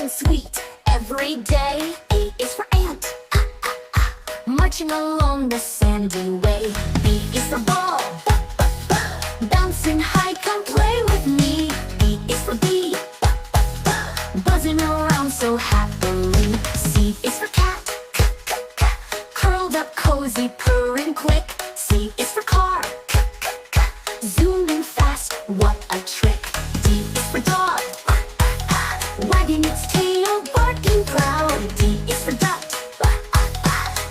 and sweet every day. A is for ant, marching along the sandy way. B is for ball, bouncing high, come play with me. B is for bee, buzzing around so happily. C is for cat, curled up cozy, purring quick. C is for car, zooming fast, what a trick. D is for dog, wagging its tail, barking proud. D is for duck,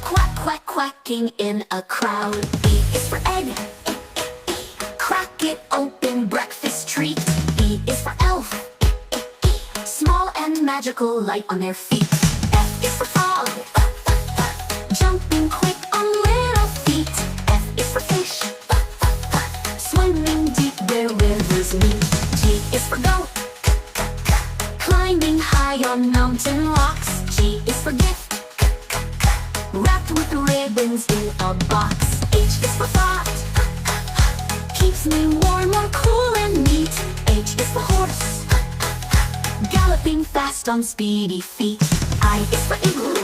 quack-quack-quacking in a crowd. E is for egg, crack it open, breakfast treat. E is for elf, small and magical, light on their feet. F is for frog, jumping quick on little feet. F is for fish, swimming deep where rivers meet. G is for goat, climbing high on mountain rocks. G is for gift, wrapped with ribbons in a box. H is for thought, keeps me warm or cool and neat. H is for horse, galloping fast on speedy feet. I is for igloo,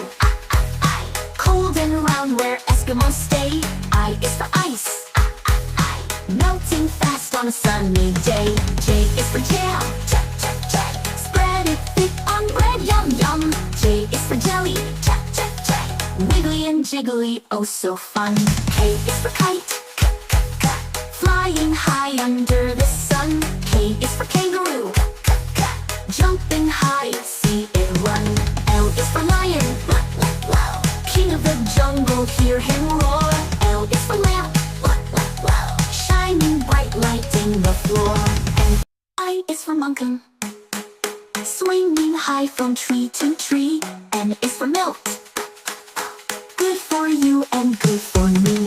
cold and round where Eskimos stay. I is for ice, melting fast on a sunny day. J is for jam, spread it thick on bread, yum yum. J is for jelly, wiggly and jiggly, oh so fun. K is for kite, flying high under the sun. K is for kangaroo, jumping high, see it run. L is for lion, king of the jungle, hear him roar. L is for lamp, shining bright, lighting the floor. And I is for mountain, swinging high from tree to tree. N is for milk, good for you and good for me.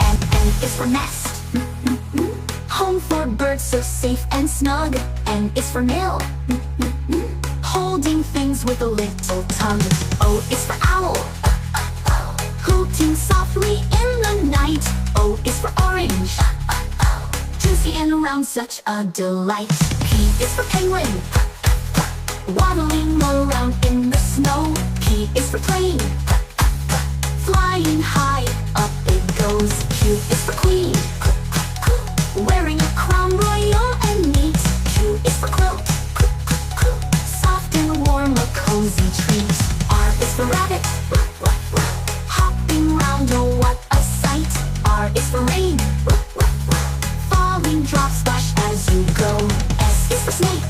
And N is for nest, home for birds so safe and snug. N is for nail, holding things with a little tongue. O is for owl, hooting softly in the night. O is for orange, juicy and round, such a delight. P is for penguin, waddling around in the snow. P is for plane, flying high, up it goes. Q is for queen, wearing a crown royal and neat. Q is for quilt, soft and warm, a cozy treat. R is for rabbit, hopping round, oh what a sight. R is for rain, falling drops splash as you go. S is for snake,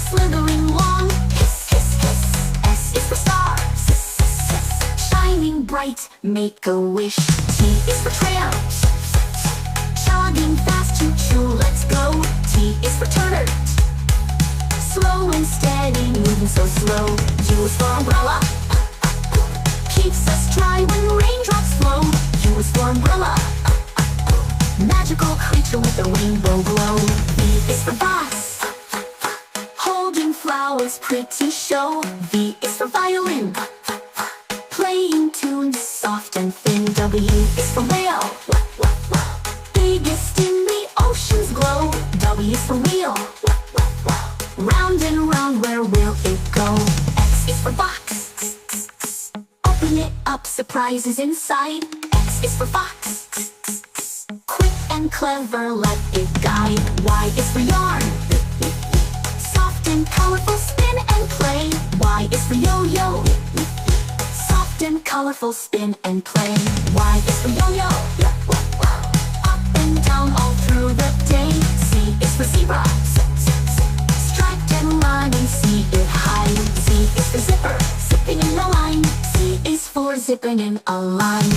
slithering long, hiss hiss hiss. S is for star, shining bright, make a wish. T is for trail, jogging fast, ChuChu, let's go. T is for turner, slow and steady, moving so slow. U is for umbrella, keeps us dry when raindrops flow. U is for umbrella, magical creature with a rainbow glow. V is for vase, holding flowers, pretty show. V is for violin, playing tunes soft and thin. W is for whale, biggest in the ocean's glow. W is for wheel, round and round, where will it go? X is for box, open it up, surprises inside. X is for fox, quick and clever, let it guide. Y is for yarn, soft and colorful, spin and play. Y is for yo-yo, soft and colorful, spin and play. Y is for yo-yo, up and down all through the day. C is for zebra, striped and running, see it hide. Z is for zipper, zipping in a line. Z is for zipping in a line.